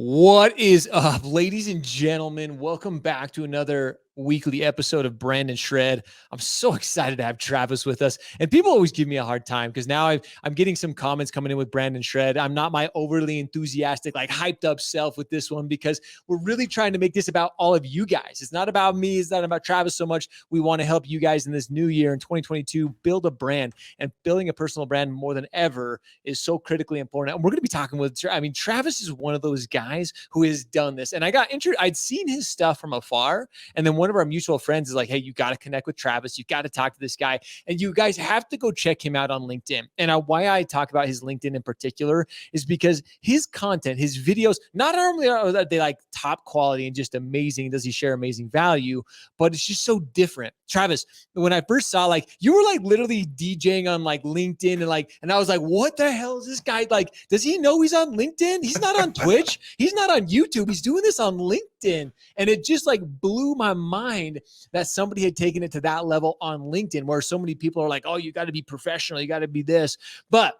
What is up, ladies and gentlemen? Welcome back to another weekly episode of Brand+Shred. I'm so excited to have Travis with us. And people always give me a hard time because now I'm getting some comments coming in with Brand+Shred. I'm not my overly enthusiastic, like hyped up self with this one because we're really trying to make this about all of you guys. It's not about me. It's not about Travis so much. We want to help you guys in this new year in 2022 build a brand, and building a personal brand more than ever is so critically important. And we're going to be talking with, Travis is one of those guys who has done this. And I'd seen his stuff from afar. And then one of our mutual friends is like, hey, you got to connect with Travis. You got to talk to this guy. And you guys have to go check him out on LinkedIn. And why I talk about his LinkedIn in particular is because his content, his videos, not only are they like top quality and just amazing, does he share amazing value, but it's just so different. Travis, when I first saw, like, you were like literally DJing on like LinkedIn and I was like, what the hell is this guy? Like, does he know he's on LinkedIn? He's not on Twitch. He's not on YouTube. He's doing this on LinkedIn. And it just like blew my mind that somebody had taken it to that level on LinkedIn, where so many people are like, oh, you got to be professional. You got to be this. But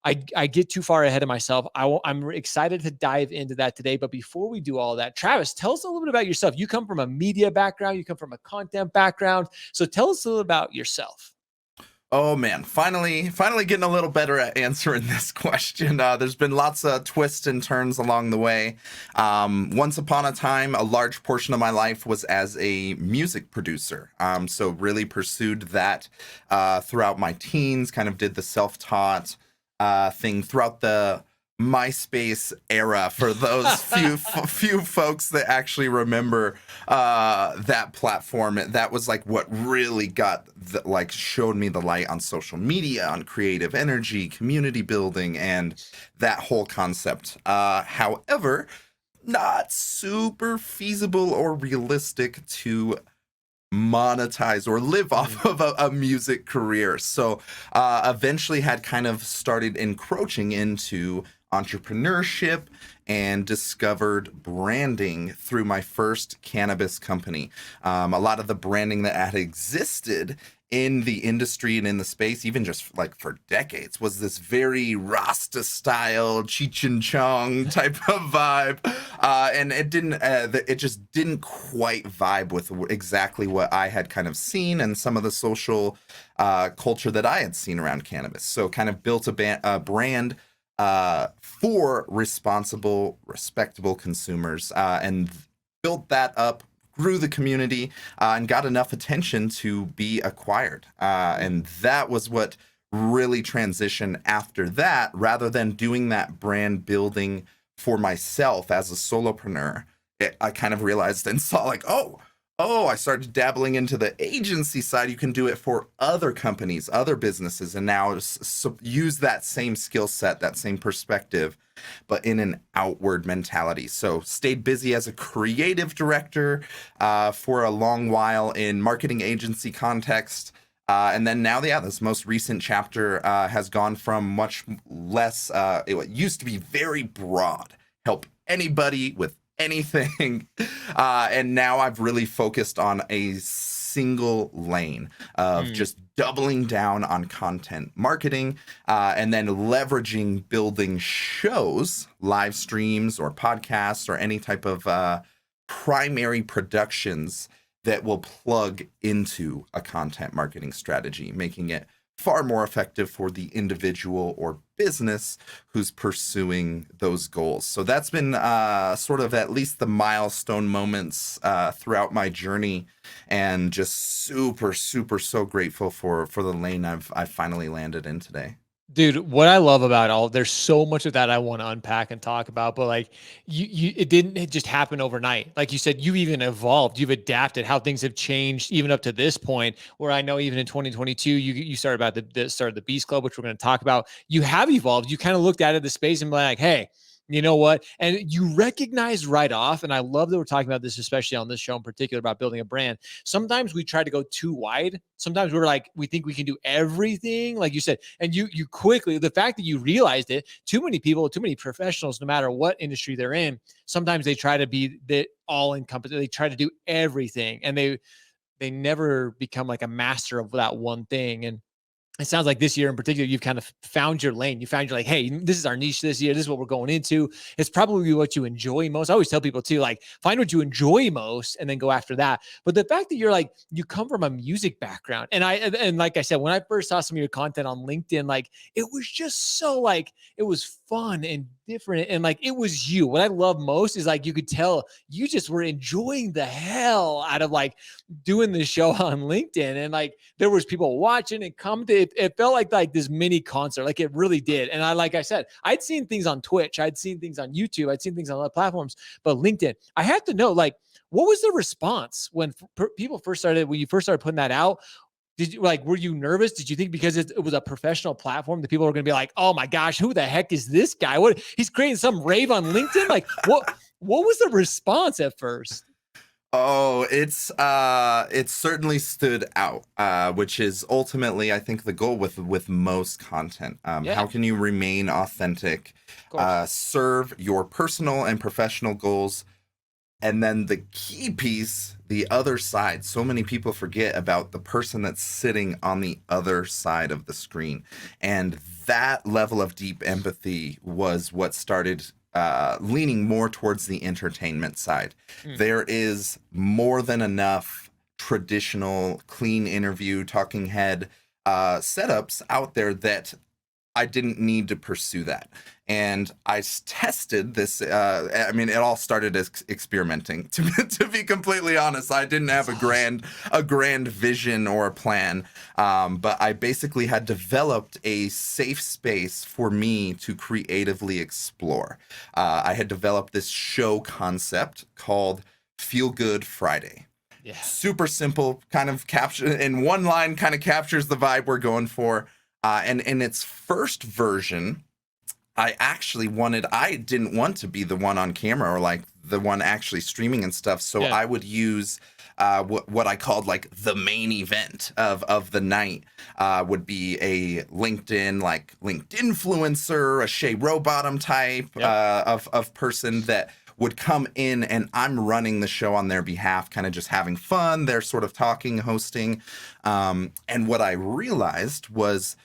I get too far ahead of myself. I'm excited to dive into that today. But before we do all that, Travis, tell us a little bit about yourself. You come from a media background. You come from a content background. So tell us a little about yourself. Oh man, finally getting a little better at answering this question. There's been lots of twists and turns along the way. Once upon a time, a large portion of my life was as a music producer. So really pursued that throughout my teens, kind of did the self-taught thing throughout the MySpace era for those few folks that actually remember that platform. That was like what really showed me the light on social media, on creative energy, community building, and that whole concept. However, not super feasible or realistic to monetize or live off of a music career. So eventually had kind of started encroaching into entrepreneurship and discovered branding through my first cannabis company. A lot of the branding that had existed in the industry and in the space, even just like for decades, was this very Rasta style, Cheech and Chong type of vibe. And it just didn't quite vibe with exactly what I had kind of seen and some of the social culture that I had seen around cannabis. So kind of built a brand for responsible, respectable consumers, and built that up, grew the community, and got enough attention to be acquired. And that was what really transitioned after that. Rather than doing that brand building for myself as a solopreneur, I kind of realized and saw like, I started dabbling into the agency side. You can do it for other companies, other businesses, and now use that same skill set, that same perspective, but in an outward mentality. So stayed busy as a creative director for a long while in marketing agency context. And then now, this most recent chapter has gone from much less, it used to be very broad, help anybody with anything. And now I've really focused on a single lane of just doubling down on content marketing, and then leveraging building shows, live streams or podcasts or any type of primary productions that will plug into a content marketing strategy, making it far more effective for the individual or business who's pursuing those goals. So that's been sort of at least the milestone moments throughout my journey, and just super so grateful for the lane I've finally landed in today. Dude, what I love about there's so much of that I want to unpack and talk about, but like it didn't just happen overnight. Like you said, you even evolved, you've adapted, how things have changed even up to this point, where I know even in 2022, you started about the start of the Beast Club, which we're going to talk about. You have evolved. You kind of looked at the space and be like, hey, you know what? And you recognize right off, and I love that we're talking about this, especially on this show in particular, about building a brand. Sometimes we try to go too wide. Sometimes we think we can do everything, like you said. And you quickly, the fact that you realized it, too many people, too many professionals, no matter what industry they're in, sometimes they try to be the all encompassing. They try to do everything, and they never become like a master of that one thing. And it sounds like this year in particular, you've kind of found your lane. You found you're like, hey, this is our niche this year. This is what we're going into. It's probably what you enjoy most. I always tell people too, like, find what you enjoy most and then go after that. But the fact that you're like, you come from a music background. And like I said, when I first saw some of your content on LinkedIn, like, it was just so like, it was fun and different. And like, it was you. What I love most is like, you could tell you just were enjoying the hell out of like doing this show on LinkedIn. And like, there was people watching and commenting. It felt like this mini concert, like it really did. And like I said, I'd seen things on Twitch, I'd seen things on YouTube, I'd seen things on other platforms, but LinkedIn, I had to know, like, what was the response when people first started, when you first started putting that out? Did you were you nervous? Did you think because it was a professional platform that people were going to be like, oh my gosh, who the heck is this guy? What, he's creating some rave on LinkedIn? Like, what was the response at first? Oh, it certainly stood out, which is ultimately, I think, the goal with most content. How can you remain authentic, serve your personal and professional goals, and then the key piece, the other side. So many people forget about the person that's sitting on the other side of the screen, and that level of deep empathy was what started leaning more towards the entertainment side. There is more than enough traditional clean interview talking head setups out there that I didn't need to pursue that. And I tested this. I mean, it all started as experimenting. To be completely honest, I didn't have a grand vision or a plan. But I basically had developed a safe space for me to creatively explore. I had developed this show concept called Feel Good Friday. Yeah. Super simple, kind of capture in one line, kind of captures the vibe we're going for. And in its first version, I didn't want to be the one on camera or like the one actually streaming and stuff. So I would use what I called like the main event of the night would be a LinkedIn influencer, a Shay Rowbottom type of person that would come in, and I'm running the show on their behalf, kind of just having fun. They're sort of talking, hosting. And what I realized was,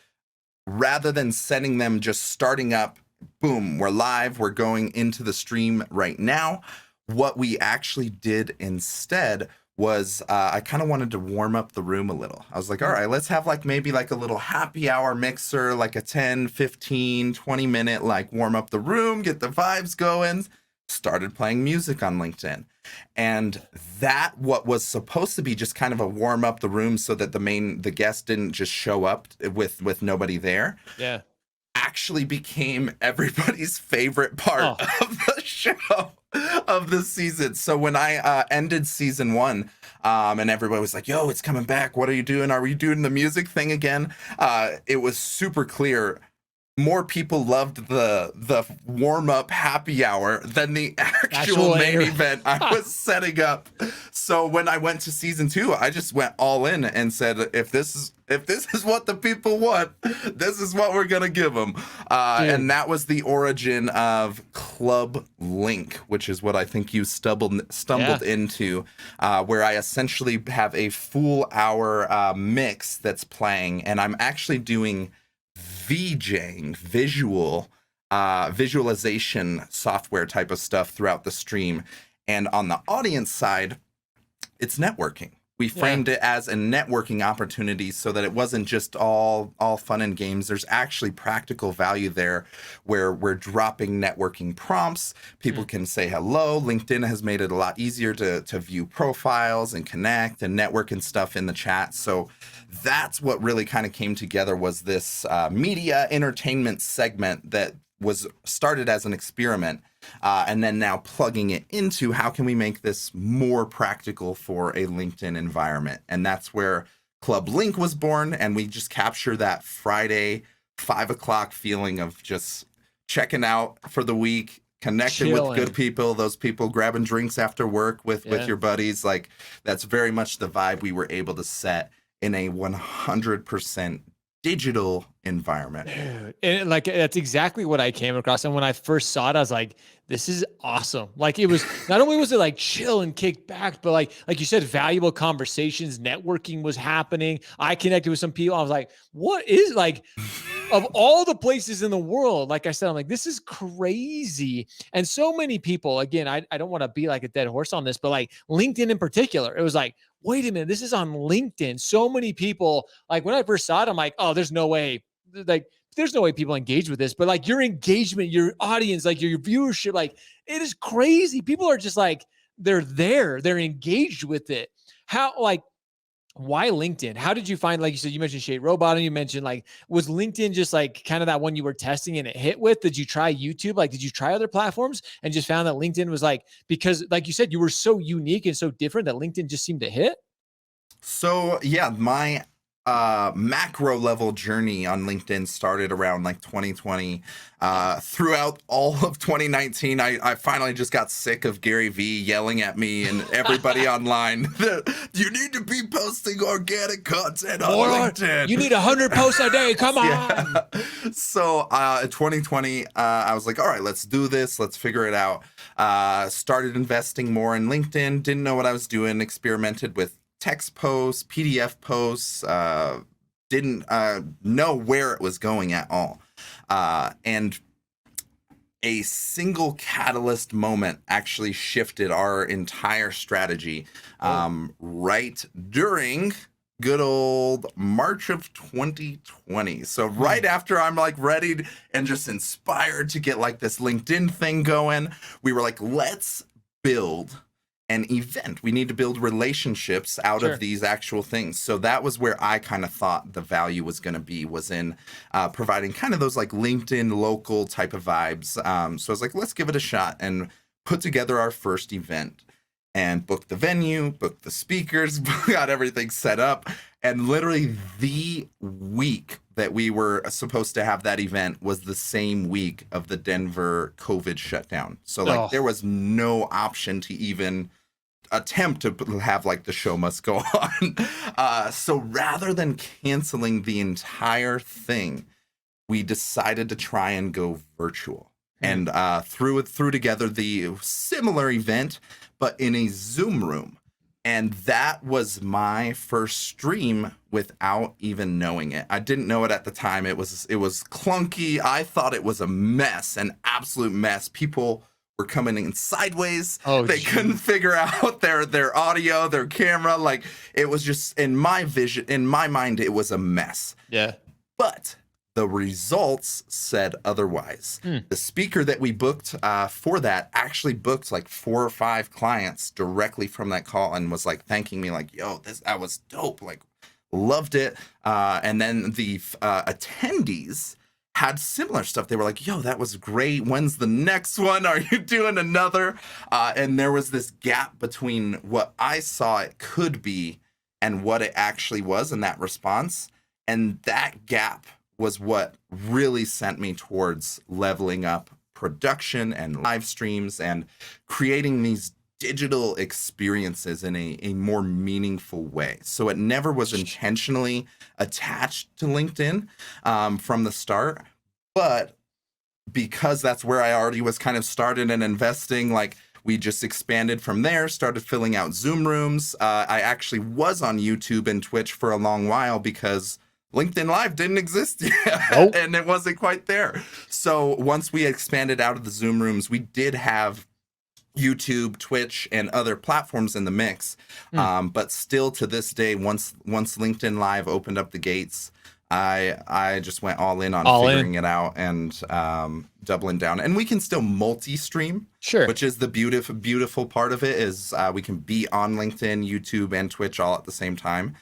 rather than setting them just starting up, boom, we're live, we're going into the stream right now, what we actually did instead was I kind of wanted to warm up the room a little. I was like, all right, let's have maybe a little happy hour mixer, like a 10, 15, 20 minute, warm up the room, get the vibes going. Started playing music on LinkedIn. And that, what was supposed to be just kind of a warm up the room so that the guest didn't just show up with nobody there. Yeah. Actually became everybody's favorite part of the show, of the season. So when I ended season 1, and everybody was like, yo, it's coming back. What are you doing? Are we doing the music thing again? It was super clear. More people loved the warm-up happy hour than the actual main event I was setting up. So when I went to season 2, I just went all in and said, if this is what the people want, this is what we're gonna give them. And that was the origin of Club Link, which is what I think you stumbled into, where I essentially have a full hour mix that's playing, and I'm actually doing VJing, visualization software type of stuff throughout the stream. And on the audience side, it's networking. We framed it as a networking opportunity so that it wasn't just all fun and games. There's actually practical value there where we're dropping networking prompts. People can say hello. LinkedIn has made it a lot easier to view profiles and connect and network and stuff in the chat. So that's what really kind of came together, was this media entertainment segment that was started as an experiment, and then now plugging it into how can we make this more practical for a LinkedIn environment. And that's where Club Link was born, and we just capture that Friday 5 o'clock feeling of just checking out for the week, connecting with good people, those people grabbing drinks after work with your buddies. That's very much the vibe we were able to set in a 100% digital environment. Dude, and like that's exactly what I came across. And when I first saw it, I was like, this is awesome. Like it was not only was it like chill and kick back, but like you said, valuable conversations, networking was happening. I connected with some people. I was like, what is like of all the places in the world, like I said, I'm like, this is crazy. And so many people, again, I don't want to be like a dead horse on this, but like LinkedIn in particular, it was like, wait a minute, this is on LinkedIn. So many people, like when I first saw it, I'm like, oh, there's no way. Like, there's no way people engage with this, but like your engagement, your audience, like your viewership, like it is crazy. People are just like, they're engaged with it. How, like, why LinkedIn? How did you find, like you said, you mentioned Shade Robot and you mentioned like, was LinkedIn just like kind of that one you were testing and it hit with? Did you try YouTube? Like, did you try other platforms and just found that LinkedIn was like, because like you said, you were so unique and so different that LinkedIn just seemed to hit? So yeah, my macro level journey on LinkedIn started around like 2020. Throughout all of 2019, I finally just got sick of Gary Vee yelling at me and everybody online that you need to be posting organic content on LinkedIn. You need 100 posts a day. Come on. Yeah. So in 2020, I was like, all right, let's do this. Let's figure it out. Started investing more in LinkedIn. Didn't know what I was doing. Experimented with text posts, PDF posts, didn't know where it was going at all. And a single catalyst moment actually shifted our entire strategy right during good old March of 2020. So right after I'm like ready and just inspired to get like this LinkedIn thing going, we were like, let's build an event. We need to build relationships out of these actual things. So that was where I kind of thought the value was going to be, was in providing kind of those like LinkedIn local type of vibes. So I was like, let's give it a shot and put together our first event and booked the venue, booked the speakers, got everything set up. And literally the week that we were supposed to have that event was the same week of the Denver COVID shutdown. So like there was no option to even attempt to have like the show must go on. So rather than canceling the entire thing, we decided to try and go virtual and threw together the similar event, but in a Zoom room. And that was my first stream without even knowing it. I didn't know it at the time. It was clunky. I thought it was a mess, an absolute mess. People were coming in sideways. They couldn't figure out their audio, their camera. Like it was just, in my vision, in my mind, it was a mess. Yeah. But the results said otherwise. The speaker that we booked for that actually booked like 4 or 5 clients directly from that call and was like thanking me like, yo, that was dope. Like, loved it. And then the attendees had similar stuff. They were like, yo, that was great. When's the next one? Are you doing another? And there was this gap between what I saw it could be and what it actually was in that response. And that gap was what really sent me towards leveling up production and live streams and creating these digital experiences in a more meaningful way. So it never was intentionally attached to LinkedIn from the start, but because that's where I already was kind of started and investing, like we just expanded from there, started filling out Zoom rooms. I actually was on YouTube and Twitch for a long while because LinkedIn Live didn't exist yet, and it wasn't quite there. So once we expanded out of the Zoom rooms, we did have YouTube, Twitch, and other platforms in the mix. But still to this day, once LinkedIn Live opened up the gates, I just went all in on figuring it out and doubling down. And we can still multi-stream, which is the beautiful part of it is we can be on LinkedIn, YouTube, and Twitch all at the same time.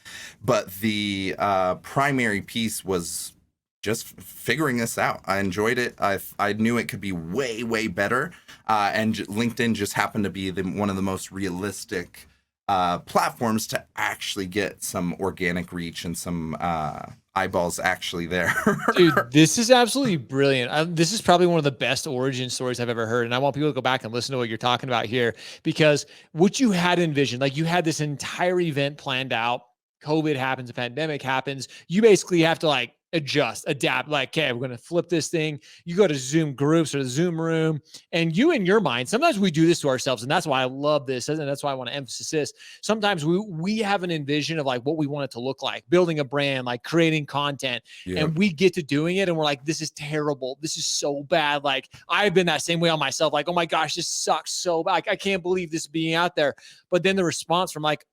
But the primary piece was just figuring this out. I enjoyed it. I knew it could be way, way better. And LinkedIn just happened to be one of the most realistic platforms to actually get some organic reach and some eyeballs actually there. Dude, this is absolutely brilliant. This is probably one of the best origin stories I've ever heard. And I want people to go back and listen to what you're talking about here, because what you had envisioned, like you had this entire event planned out, COVID happens, a pandemic happens, you basically have to like adjust, adapt, like, okay, we're going to flip this thing. You go to Zoom groups or the Zoom room, and you in your mind, sometimes we do this to ourselves. And that's why I love this. And that's why I want to emphasize this. Sometimes we have an envision of like what we want it to look like, building a brand, like creating content, and we get to doing it. And we're like, this is terrible. This is so bad. Like I've been that same way on myself. Like, oh my gosh, this sucks so bad. Like, I can't believe this being out there. But then the response from like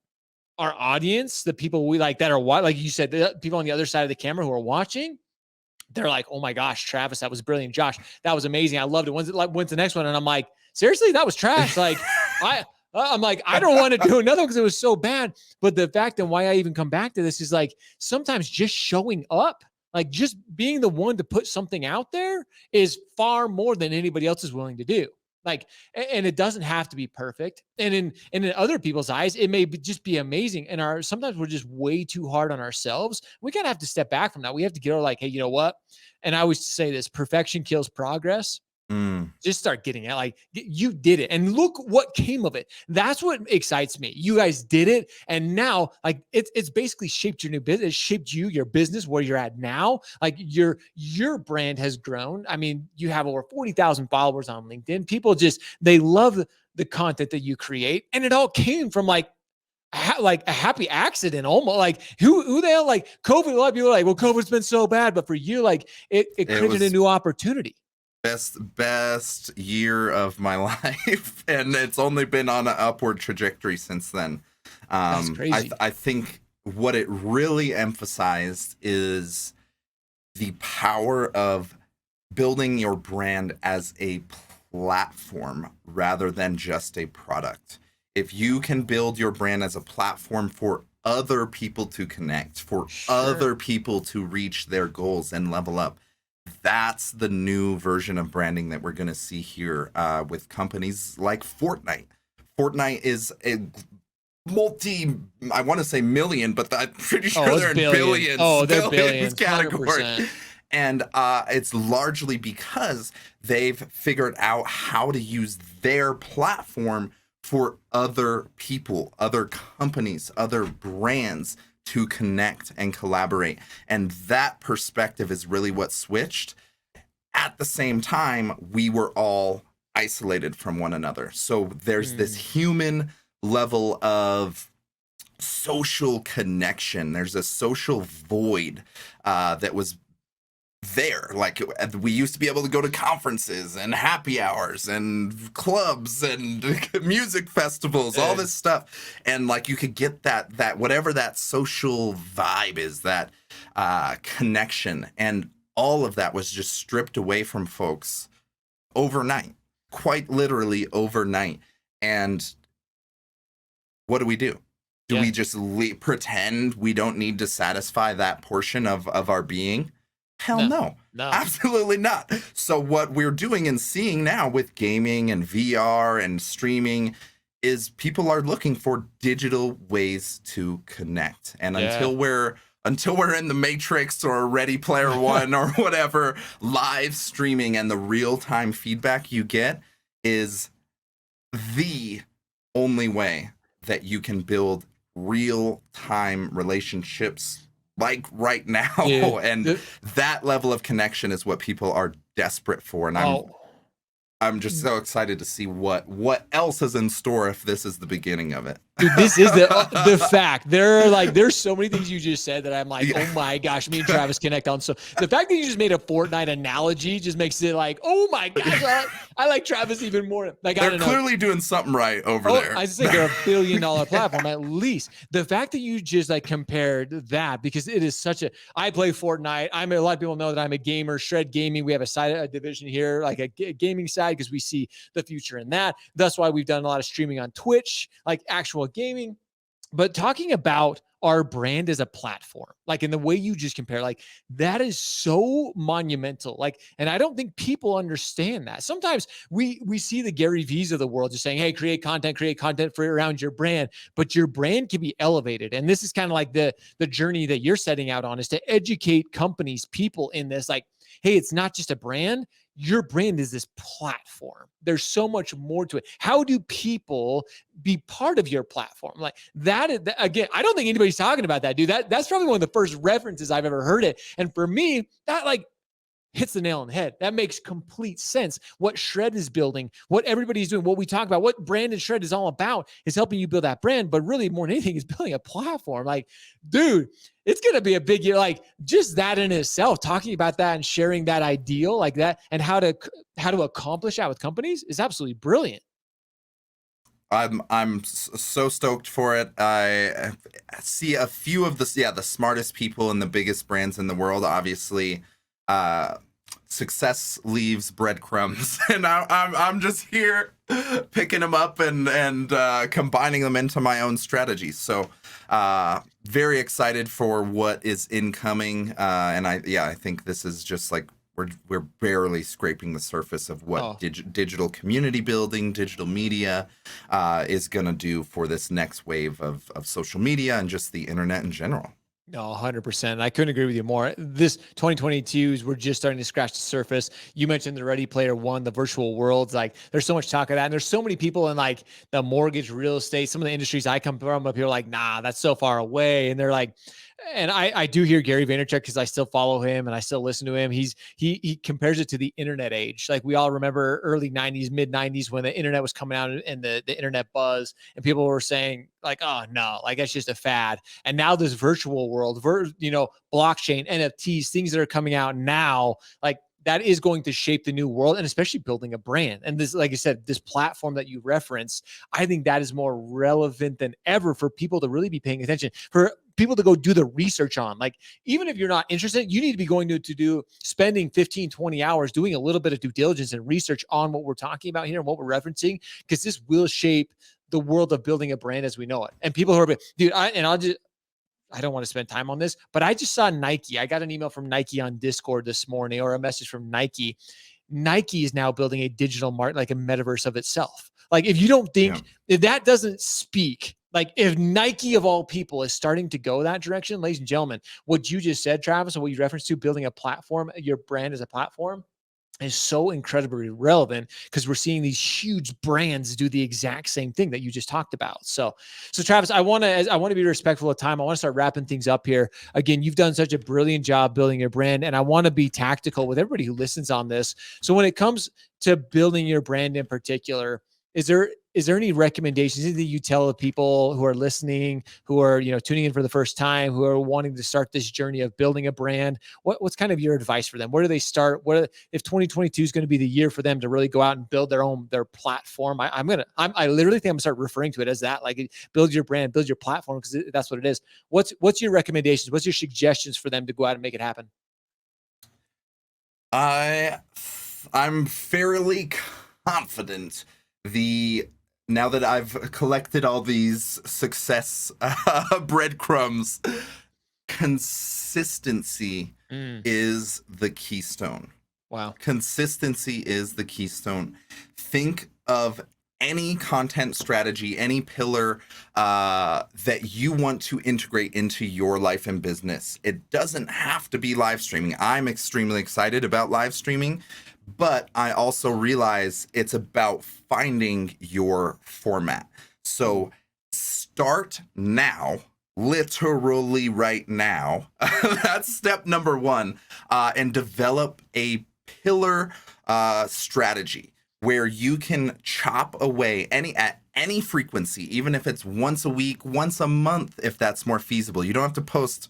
our audience, the people we like that are like you said, the people on the other side of the camera who are watching, they're like, oh my gosh, Travis, that was brilliant. Josh, that was amazing. I loved it. When's the next one? And I'm like, seriously, that was trash. Like I'm like, I don't want to do another one because it was so bad. But the fact and why I even come back to this is like, sometimes just showing up, like just being the one to put something out there is far more than anybody else is willing to do. Like, and it doesn't have to be perfect. And in other people's eyes, it may just be amazing. And sometimes we're just way too hard on ourselves. We kind of have to step back from that. We have to get our like, hey, you know what? And I always say this: perfection kills progress. Just start getting it. Like you did it, and look what came of it. That's what excites me. You guys did it, and now like it's basically shaped your new business. It shaped your business, where you're at now. Like your brand has grown. I mean, you have over 40,000 followers on LinkedIn. People they love the content that you create, and it all came from like a happy accident, almost. Like who the hell, like COVID? A lot of people are like, well, COVID's been so bad, but for you, like it created a new opportunity. Best year of my life, and it's only been on an upward trajectory since then. That's crazy. I think what it really emphasized is the power of building your brand as a platform rather than just a product. If you can build your brand as a platform for other people to connect, for other people to reach their goals and level up, that's the new version of branding that we're going to see here with companies like Fortnite. Fortnite is a I want to say million, but I'm pretty sure they're in billions. Oh, they're billions category. 100%. And it's largely because they've figured out how to use their platform for other people, other companies, other brands to connect and collaborate. And that perspective is really what switched. At the same time, we were all isolated from one another. So there's this human level of social connection. There's a social void that was there. Like we used to be able to go to conferences and happy hours and clubs and music festivals, all this stuff. And like you could get that whatever that social vibe is, that connection, and all of that was just stripped away from folks overnight, quite literally overnight. And what do? Do we just pretend we don't need to satisfy that portion of our being? Hell no, absolutely not. So what we're doing and seeing now with gaming and VR and streaming is people are looking for digital ways to connect. And until we're in the Matrix or Ready Player One or whatever, live streaming and the real-time feedback you get is the only way that you can build real-time relationships like right now. And that level of connection is what people are desperate for. And I'm just so excited to see what else is in store if this is the beginning of it. Dude, this is the fact. There's so many things you just said that I'm like, oh my gosh, me and Travis connect on. So the fact that you just made a Fortnite analogy just makes it like, oh my gosh, I like Travis even more. Like they're clearly doing something right over there. I just think they're $1 billion platform at least. The fact that you just like compared that, because it is I play Fortnite. A lot of people know that I'm a gamer. Shred Gaming, we have a division here, like a gaming side, because we see the future in that. That's why we've done a lot of streaming on Twitch, like actual gaming. But talking about our brand as a platform, like in the way you just compare, like that is so monumental. Like, and I don't think people understand that. Sometimes we see the Gary V's of the world just saying, hey, create content for around your brand, but your brand can be elevated. And this is kind of like the journey that you're setting out on, is to educate companies, people in this, like, hey, it's not just a brand. your brand is this platform. There's so much more to it. How do people be part of your platform? Like that again, I don't think anybody's talking about that, dude. That's probably one of the first references I've ever heard it. And for me, that like hits the nail on the head. That makes complete sense. What Shred is building, what everybody's doing, what we talk about, what Brand+Shred is all about is helping you build that brand. But really, more than anything, is building a platform. Like, dude, it's going to be a big year. Like, just that in itself, talking about that and sharing that ideal like that and how to accomplish that with companies is absolutely brilliant. I'm so stoked for it. I see a few of the smartest people and the biggest brands in the world. Obviously, success leaves breadcrumbs, and I'm just here picking them up and combining them into my own strategies. So very excited for what is incoming, and I think this is just like we're barely scraping the surface of what digital community building, digital media is going to do for this next wave of social media and just the internet in general. No, 100%. I couldn't agree with you more. This 2022s, we're just starting to scratch the surface. You mentioned the Ready Player One, the virtual worlds. Like, there's so much talk of that. And there's so many people in like the mortgage, real estate, some of the industries I come from up here, like, nah, that's so far away. And they're like, and I do hear Gary Vaynerchuk because I still follow him and I still listen to him. He compares it to the internet age. Like we all remember early 90s, mid 90s when the internet was coming out and the internet buzz and people were saying like, oh no, like that's just a fad. And now this virtual world, blockchain, NFTs, things that are coming out now, like that is going to shape the new world and especially building a brand. And this, like I said, this platform that you referenced, I think that is more relevant than ever for people to really be paying attention, for people to go do the research on. Like, even if you're not interested, you need to be going to do spending 15, 20 hours doing a little bit of due diligence and research on what we're talking about here and what we're referencing, because this will shape the world of building a brand as we know it. And people who are, dude, I don't want to spend time on this, but I just saw Nike. I got an email from Nike on Discord this morning, or a message from Nike. Nike is now building a digital market, like a metaverse of itself. Like if you don't think if that doesn't speak, like if Nike of all people is starting to go that direction, ladies and gentlemen, what you just said, Travis, and what you referenced to building a platform, your brand as a platform, is so incredibly relevant because we're seeing these huge brands do the exact same thing that you just talked about. So Travis, I want to be respectful of time. I want to start wrapping things up here. Again, you've done such a brilliant job building your brand, and I want to be tactical with everybody who listens on this. So when it comes to building your brand in particular, is there any recommendations that you tell the people who are listening, who are, tuning in for the first time, who are wanting to start this journey of building a brand? What's kind of your advice for them? Where do they start? If 2022 is going to be the year for them to really go out and build their platform? I literally think I'm gonna start referring to it as that, like build your brand, build your platform, because that's what it is. What's your recommendations? What's your suggestions for them to go out and make it happen? I'm fairly confident now that I've collected all these success breadcrumbs, consistency is the keystone. Wow. Consistency is the keystone. Think of any content strategy, any pillar that you want to integrate into your life and business. It doesn't have to be live streaming. I'm extremely excited about live streaming, but I also realize it's about finding your format. So start now, literally right now. That's step number one, and develop a pillar strategy where you can chop away at any frequency, even if it's once a week, once a month, if that's more feasible. You don't have to post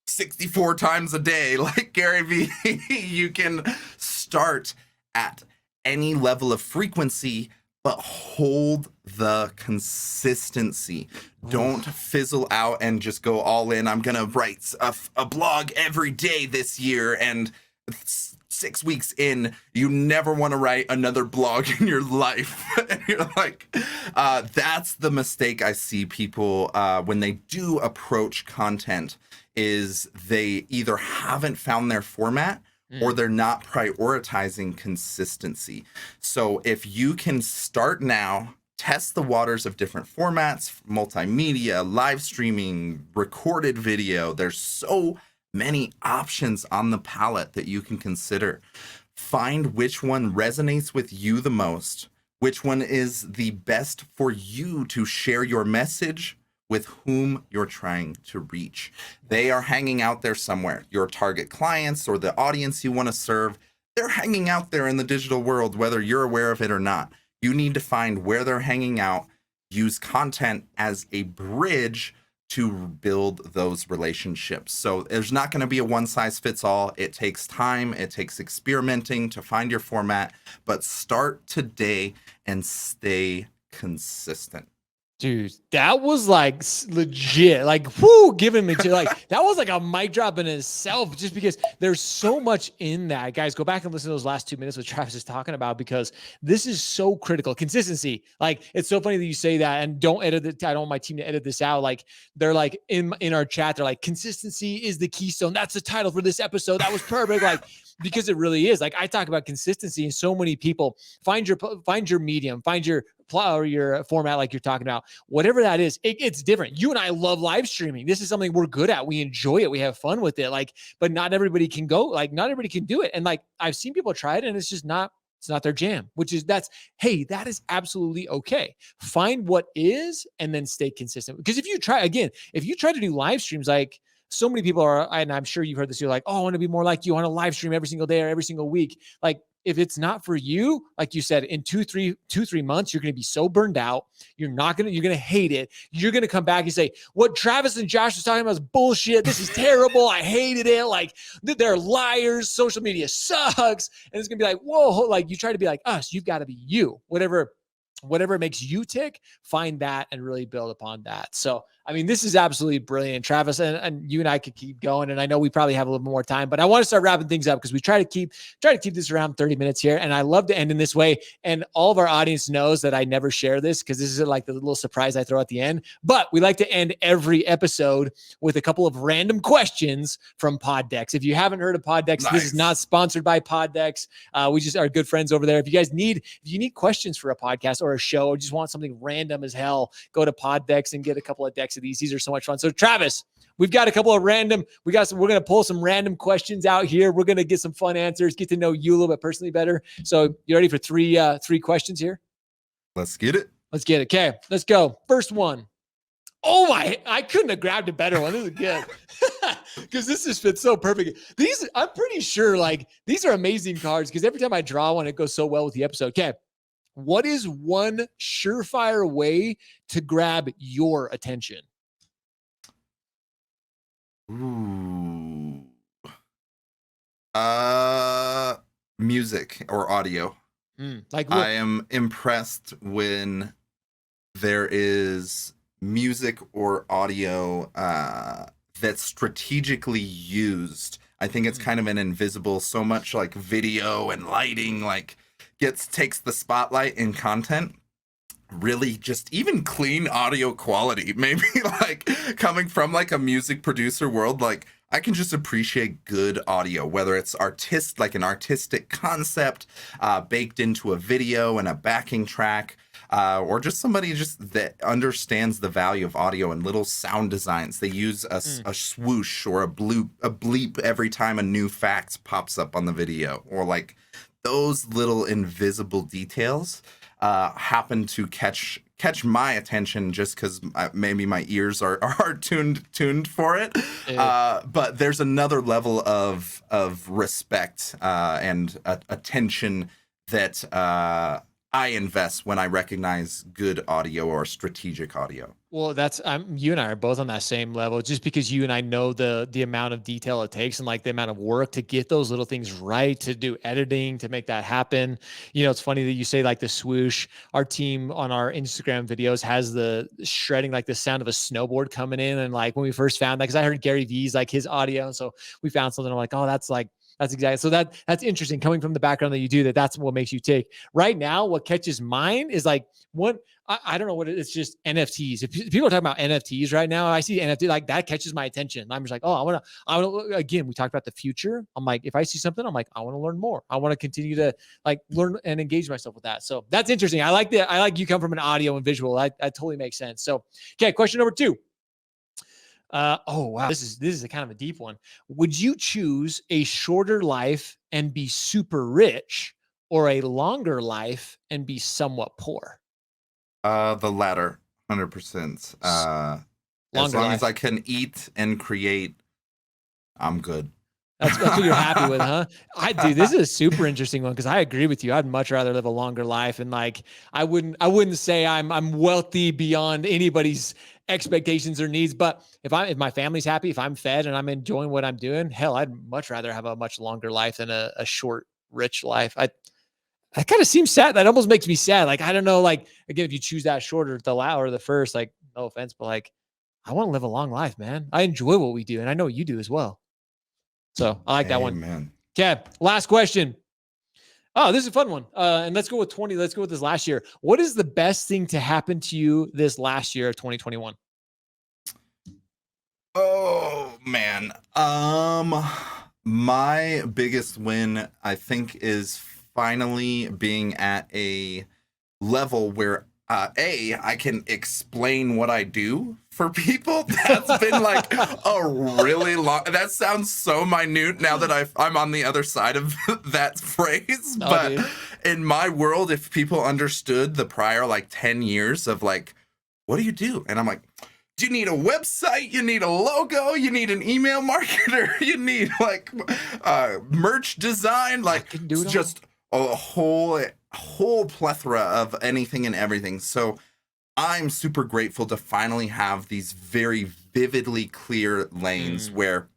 64 times a day like Gary Vee. You can start at any level of frequency, but hold the consistency. Don't fizzle out and just go all in. I'm gonna write a blog every day this year, and 6 weeks in, you never want to write another blog in your life. And you're like, that's the mistake I see people when they do approach content, is they either haven't found their format or they're not prioritizing consistency. So if you can start now, test the waters of different formats, multimedia, live streaming, recorded video, there's so many options on the palette that you can consider. Find which one resonates with you the most, which one is the best for you to share your message with whom you're trying to reach. They are hanging out there somewhere. Your target clients or the audience you want to serve, they're hanging out there in the digital world, whether you're aware of it or not. You need to find where they're hanging out, use content as a bridge to build those relationships. So there's not going to be a one size fits all. It takes time. It takes experimenting to find your format, but start today and stay consistent. Dude, that was like legit, like, whoo, giving me to like, that was like a mic drop in itself, just because there's so much in that. Guys, go back and listen to those last 2 minutes what Travis is talking about, because this is so critical. Consistency. Like, it's so funny that you say that, and don't edit it. I don't want my team to edit this out. Like, they're like in our chat, they're like, consistency is the keystone. That's the title for this episode. That was perfect. Like, because it really is. Like, I talk about consistency, and so many people find your medium, find your or your format, like you're talking about, whatever that is, it's different. You and I love live streaming. This is something we're good at. We enjoy it. We have fun with it. Like, but not everybody can go, like, not everybody can do it. And like, I've seen people try it and it's just not, it's not their jam, hey, that is absolutely okay. Find what is, and then stay consistent. Because if you try to do live streams, like, so many people are, and I'm sure you've heard this, you're like, oh, I want to be more like you. I want to live stream every single day or every single week. Like, if it's not for you, like you said, in 2-3 months, you're going to be so burned out. You're going to hate it. You're going to come back and say, what Travis and Josh was talking about is bullshit. This is terrible. I hated it. Like, they're liars. Social media sucks. And it's going to be like, whoa, like, you try to be like us. You've got to be you. Whatever makes you tick, find that and really build upon that. So, I mean, this is absolutely brilliant, Travis, and you and I could keep going. And I know we probably have a little more time, but I want to start wrapping things up, because we try to keep this around 30 minutes here. And I love to end in this way. And all of our audience knows that I never share this, because this is like the little surprise I throw at the end. But we like to end every episode with a couple of random questions from Poddex. If you haven't heard of Poddex, This is not sponsored by Poddex. We just are good friends over there. If you need questions for a podcast or a show, or just want something random as hell, go to Poddex and get a couple of decks of these. These are so much fun. So Travis, we've got a couple of we're going to pull some random questions out here. We're going to get some fun answers, get to know you a little bit personally better. So you ready for three questions here? Let's get it. Okay, let's go. First one. Oh my, I couldn't have grabbed a better one. This is good. Because this just fits so perfect. I'm pretty sure, like, these are amazing cards, because every time I draw one, it goes so well with the episode. Okay. What is one surefire way to grab your attention? Ooh. Music or audio. Like what? I am impressed when there is music or audio that's strategically used. I think it's kind of an invisible, so much like video and lighting, like, takes the spotlight in content. Really, just even clean audio quality, maybe, like, coming from like a music producer world, like, I can just appreciate good audio, whether it's like an artistic concept baked into a video and a backing track, or just somebody just that understands the value of audio and little sound designs. They use a swoosh or a bleep every time a new fact pops up on the video, or like those little invisible details happen to catch my attention, just because maybe my ears are tuned for it. But there's another level of respect and attention that I invest when I recognize good audio or strategic audio. Well, you and I are both on that same level, just because you and I know the amount of detail it takes, and like the amount of work to get those little things right, to do editing, to make that happen. You know, it's funny that you say like the swoosh. Our team on our Instagram videos has the shredding, like the sound of a snowboard coming in. And like when we first found that, because I heard Gary V's like his audio. And so we found something. I'm like, oh, that's exactly. So that's interesting coming from the background that you do. That's what makes you tick. Right now, what catches mine is like I don't know what it's just NFTs. If people are talking about NFTs right now, I see NFT, like that catches my attention. I'm just like, oh, I want to, again, we talked about the future. I'm like, if I see something, I'm like, I want to learn more. I want to continue to like learn and engage myself with that. So that's interesting. I like you come from an audio and visual. That totally makes sense. So, okay. Question number 2. Oh wow, this is a kind of a deep one. Would you choose a shorter life and be super rich, or a longer life and be somewhat poor? The latter, 100%. As Longer long as I life. can eat and create, I'm good. That's what you're happy with, huh? Dude, this is a super interesting one because I agree with you. I'd much rather live a longer life, and like I wouldn't say I'm wealthy beyond anybody's expectations or needs. But if my family's happy, if I'm fed and I'm enjoying what I'm doing, hell, I'd much rather have a much longer life than a short, rich life. That kind of seems sad. That almost makes me sad. Like I don't know. Like again, if you choose that shorter, or the first, like no offense, but like I want to live a long life, man. I enjoy what we do, and I know you do as well. So I like that one. Amen. Okay, last question. Oh, this is a fun one. And let's go with 20. Let's go with this last year. What is the best thing to happen to you this last year of 2021? Oh man. My biggest win, I think, is finally being at a level where I can explain what I do for people. That's been like a really long. That sounds so minute now that I'm on the other side of that phrase. Oh, But dude. in my world, if people understood the prior like 10 years of like, what do you do? And I'm like, do you need a website? You need a logo? You need an email marketer? You need like merch design? I Like can do it all. just a whole plethora of anything and everything. So I'm super grateful to finally have these very vividly clear lanes where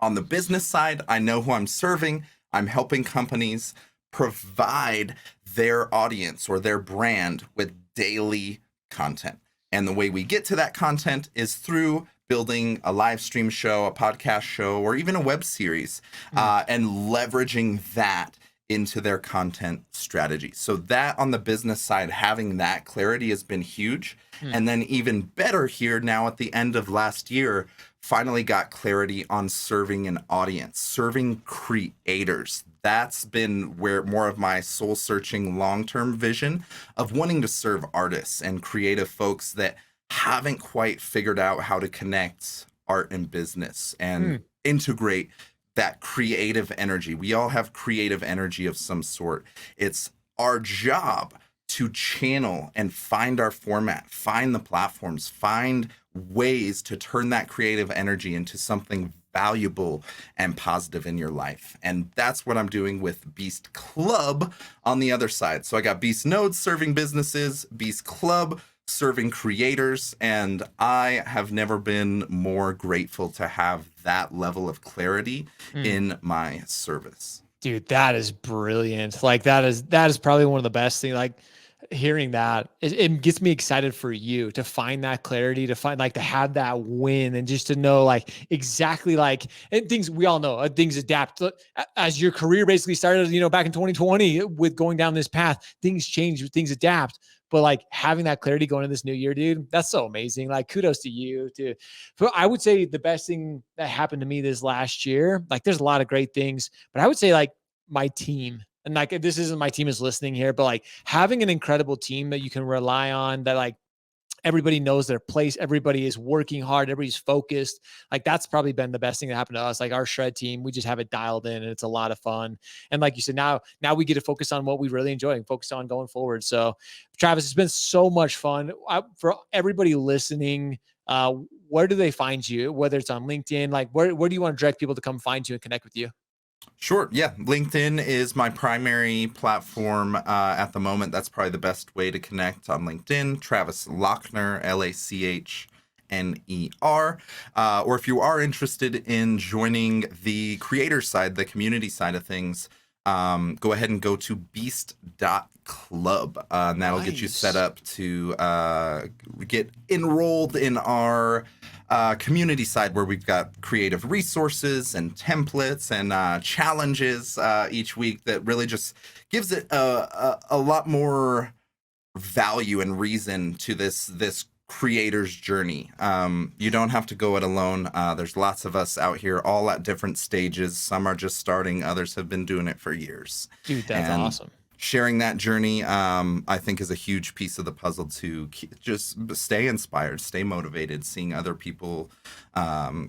on the business side, I know who I'm serving. I'm helping companies provide their audience or their brand with daily content. And the way we get to that content is through building a live stream show, a podcast show, or even a web series, and leveraging that into their content strategy. So that on the business side, having that clarity has been huge. And then even better here now at the end of last year, finally got clarity on serving an audience, serving creators. That's been where more of my soul searching long-term vision of wanting to serve artists and creative folks that haven't quite figured out how to connect art and business and integrate that creative energy. We all have creative energy of some sort. It's our job to channel and find our format, find the platforms, find ways to turn that creative energy into something valuable and positive in your life. And that's what I'm doing with Beast Club on the other side. So I got Beast Nodes serving businesses, Beast Club serving creators, and I have never been more grateful to have that level of clarity in my service. Dude, that is brilliant. Like that is probably one of the best things. Like hearing that, it gets me excited for you to find that clarity, to find like to have that win, and just to know like exactly like and things we all know things adapt. As your career basically started, back in 2020 with going down this path, things change, things adapt. But like having that clarity going into this new year, dude, that's so amazing. Like kudos to you. But I would say the best thing that happened to me this last year, like there's a lot of great things, but I would say like my team. And like this isn't my team is listening here, but like having an incredible team that you can rely on, that like everybody knows their place, everybody is working hard, everybody's focused. Like that's probably been the best thing that happened to us. Like our shred team, we just have it dialed in and it's a lot of fun. And like you said, now we get to focus on what we really enjoy and focus on going forward. So Travis, it's been so much fun. For everybody listening, where do they find you? Whether it's on LinkedIn, like where do you want to direct people to come find you and connect with you? Sure. Yeah. LinkedIn is my primary platform at the moment. That's probably the best way to connect on LinkedIn. Travis Lachner, Lachner. Or if you are interested in joining the creator side, the community side of things, go ahead and go to beast.club. And that'll get you set up to get enrolled in our community side, where we've got creative resources and templates and challenges each week that really just gives it a lot more value and reason to this creator's journey. You don't have to go it alone. There's lots of us out here all at different stages. Some are just starting, others have been doing it for years. Dude, that's awesome. sharing that journey, I think, is a huge piece of the puzzle to just stay inspired, stay motivated, seeing other people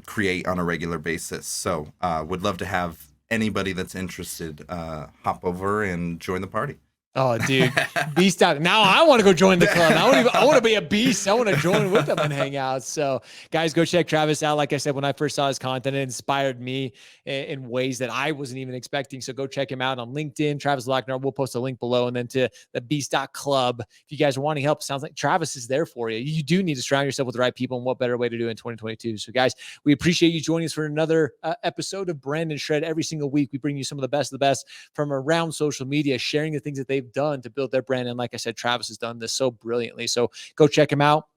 create on a regular basis. So would love to have anybody that's interested hop over and join the party. Oh, dude, beast out. Now I want to go join the club. I want to be a beast. I want to join with them and hang out. So guys, go check Travis out. Like I said, when I first saw his content, it inspired me in ways that I wasn't even expecting. So go check him out on LinkedIn, Travis Lachner. We'll post a link below, and then to the beast.club. If you guys are wanting help, sounds like Travis is there for you. You do need to surround yourself with the right people, and what better way to do it in 2022. So guys, we appreciate you joining us for another episode of Brand+Shred. Every single week, we bring you some of the best from around social media, sharing the things that they've done to build their brand. And like I said, Travis has done this so brilliantly. So go check him out.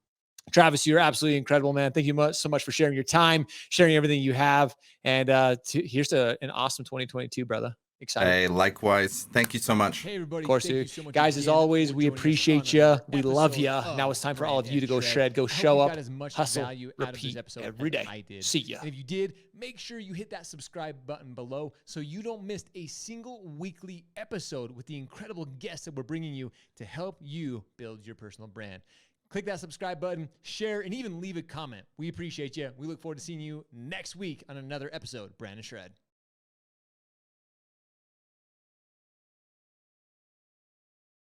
Travis, you're absolutely incredible, man. Thank you so much for sharing your time, sharing everything you have. And here's an awesome 2022, brother. Excited. Hey, likewise. Thank you so much. Hey, everybody. Of course, dude. So guys, as always, we appreciate you. We love you. Now it's time for all of you to go shred, go show up, hustle, repeat every day. See ya. And if you did, make sure you hit that subscribe button below so you don't miss a single weekly episode with the incredible guests that we're bringing you to help you build your personal brand. Click that subscribe button, share, and even leave a comment. We appreciate you. We look forward to seeing you next week on another episode of Brand+Shred.